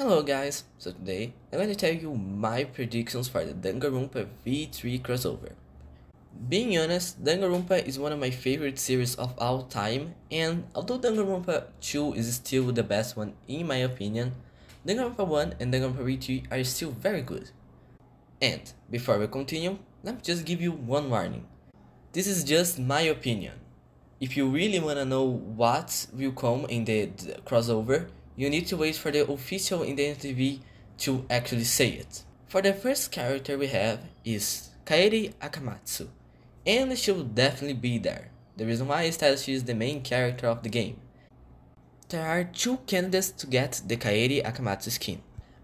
Hello guys, so today I'm going to tell you my predictions for the Danganronpa V3 crossover. Being honest, Danganronpa is one of my favorite series of all time, and although Danganronpa 2 is still the best one in my opinion, Danganronpa 1 and Danganronpa V3 are still very good. And before we continue, let me just give you one warning. This is just my opinion. If you really wanna know what will come in the crossover, you need to wait for the official Indie TV to actually say it. For the first character we have is Kairi Akamatsu, and she will definitely be there. The reason why is that she is the main character of the game. There are two candidates to get the Kairi Akamatsu skin,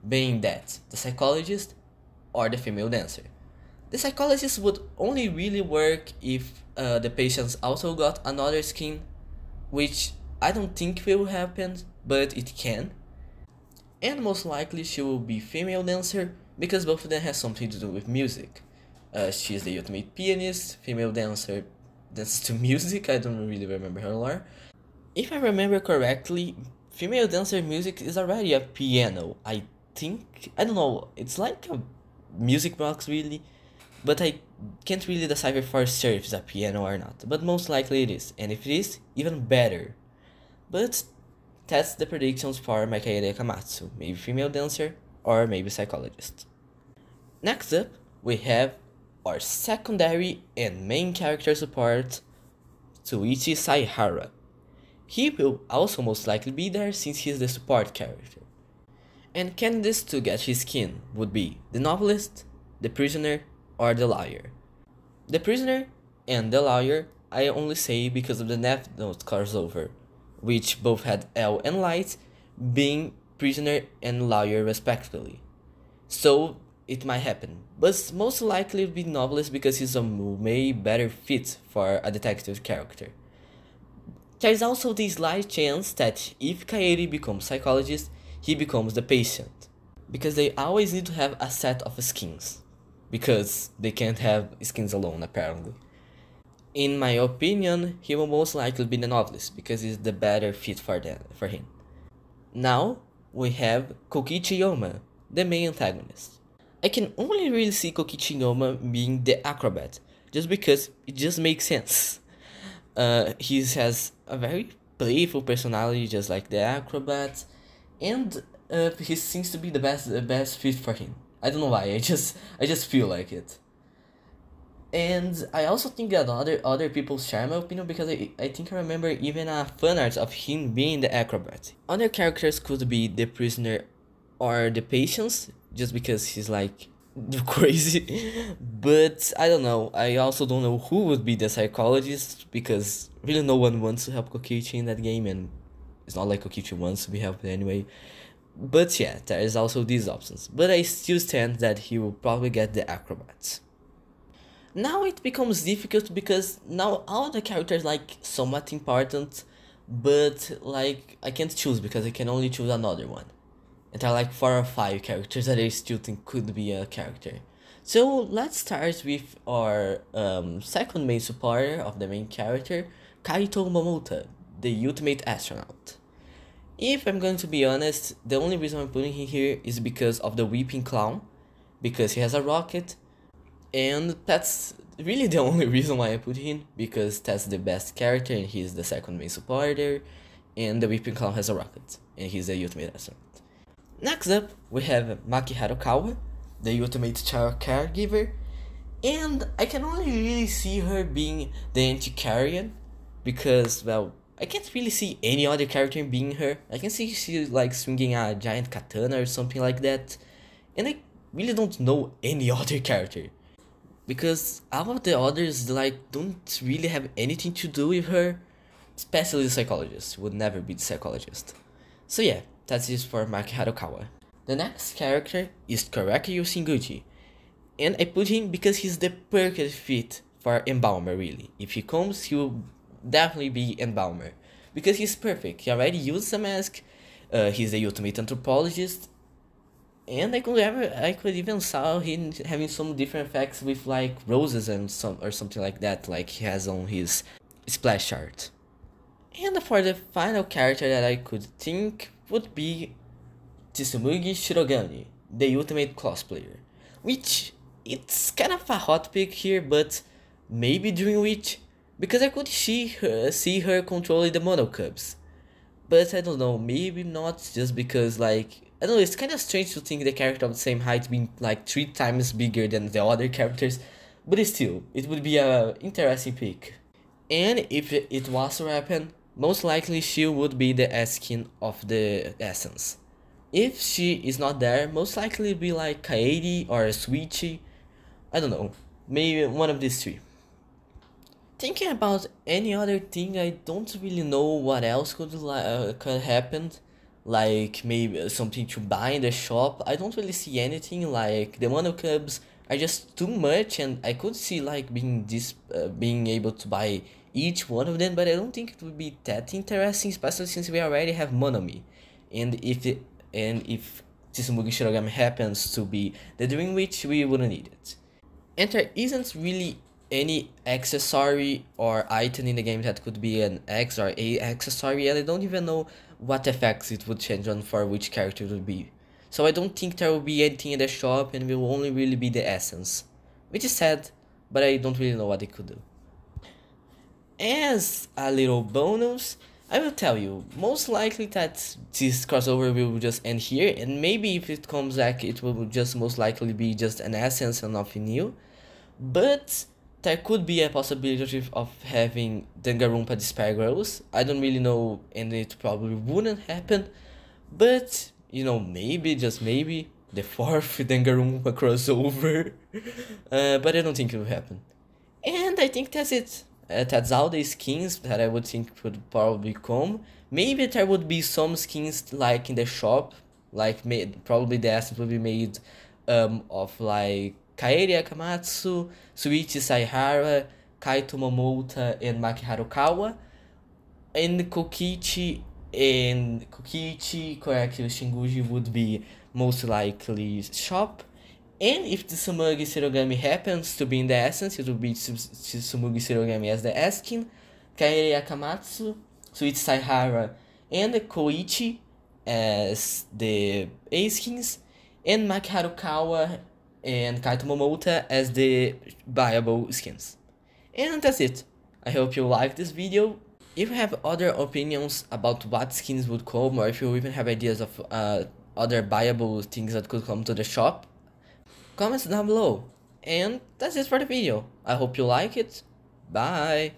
being that the psychologist or the female dancer. The psychologist would only really work if the patients also got another skin, which I don't think will happen, but it can. And most likely she will be female dancer because both of them have something to do with music. She is the ultimate pianist, female dancer dances to music, I don't really remember her lore. If I remember correctly, female dancer music is already a piano, I think. I don't know, it's like a music box really, but I can't really decipher for sure if it's a piano or not, but most likely it is, and if it is, even better. But that's the predictions for Kairi Akamatsu, maybe female dancer or maybe psychologist. Next up, we have our secondary and main character support, Tsuichi Saihara. He will also most likely be there since he is the support character. And candidates to get his skin would be the novelist, the prisoner, or the lawyer. The prisoner and the lawyer I only say because of the Death Note crossover, which both had L and Light being prisoner and lawyer respectively. So it might happen, but most likely it will be novelist because he's a way better fit for a detective character. There is also the slight chance that if Kairi becomes psychologist, he becomes the patient, because they always need to have a set of skins, because they can't have skins alone apparently. In my opinion, he will most likely be the novelist because he's the better fit for him. Now we have Kokichi Yoma, the main antagonist. I can only really see Kokichi Yoma being the acrobat, just because it just makes sense. He has a very playful personality, just like the acrobat, and he seems to be the best fit for him. I don't know why. I just feel like it. And I also think that other people share my opinion because I think I remember even a fan art of him being the acrobat. Other characters could be the prisoner or the patients, just because he's like crazy. But I don't know. I also don't know who would be the psychologist because really no one wants to help Kokichi in that game, and it's not like Kokichi wants to be helped anyway. But yeah, there is also these options. But I still stand that he will probably get the acrobats. Now it becomes difficult because now all the characters like somewhat important, but like I can't choose because I can only choose another one. And there are like 4 or 5 characters that I still think could be a character. So let's start with our second main supporter of the main character, Kaito Momota, the ultimate astronaut. If I'm going to be honest, the only reason I'm putting him here is because of the Weeping Clown, because he has a rocket, and that's really the only reason why I put him, because that's the best character and he's the second main supporter, and the Weeping Clown has a rocket, and he's the ultimate astronaut. Next up, we have Maki Harukawa, the ultimate child caregiver, and I can only really see her being the anti-Carrion, because, well, I can't really see any other character being her. I can see she's like swinging a giant katana or something like that. And I really don't know any other character, because all of the others like don't really have anything to do with her. Especially the psychologist would never be the psychologist. So yeah, that's it for Maki Harukawa. The next character is Korekiyo Shinguchi, and I put him because he's the perfect fit for Embaumer really. If he comes, he will definitely be Embaumer, because he's perfect. He already used a mask, he's the ultimate anthropologist, and I could even saw him having some different effects with like roses and something like that, like he has on his splash art. And for the final character that I could think would be Tsumugi Shirogane, the ultimate cosplayer. Which, it's kind of a hot pick here, but maybe Dream Witch, because I could see her controlling the monocubs. But I don't know, maybe not, just because, like, I don't know, it's kind of strange to think the character of the same height being like 3 times bigger than the other characters, but still, it would be a interesting pick. And if it was to happen, most likely she would be the skin of the essence. If she is not there, most likely it'd be like Kaede or Suichi, I don't know, maybe one of these three. Thinking about any other thing, I don't really know what else could happen. Like maybe something to buy in the shop. I don't really see anything. Like the monocubs are just too much, and I could see like being able to buy each one of them, but I don't think it would be that interesting, especially since we already have Monomi, and if Tsumugi Shirogami happens to be the Dream Witch, we wouldn't need it. And there isn't really any accessory or item in the game that could be an X or A accessory, and I don't even know what effects it would change on for which character it would be. So I don't think there will be anything in the shop, and will only really be the essence. Which is sad, but I don't really know what they could do. As a little bonus, I will tell you, most likely that this crossover will just end here, and maybe if it comes back it will just most likely be just an essence and nothing new. But there could be a possibility of having Danganronpa Despair Girls. I don't really know, and it probably wouldn't happen. But, you know, maybe, just maybe, the 4th Danganronpa crossover. But I don't think it will happen. And I think that's it. That's all the skins that I would think would probably come. Maybe there would be some skins like in the shop. Like, probably the essence would be made of like Kaede Akamatsu, Suichi Saihara, Kaito Momota, and Maki Harukawa. And Kokichi, Koyaku Shinguji would be most likely shop. And if the Tsumugi Shirogami happens to be in the essence, it would be Tsumugi Shirogami as the S-skin, Kaede Akamatsu, Suichi Saihara, and Koichi as the A-skins, and Maki Harukawa and Kaito Momota as the viable skins. And that's it. I hope you liked this video. If you have other opinions about what skins would come, or if you even have ideas of other viable things that could come to the shop, comments down below. And that's it for the video. I hope you like it. Bye!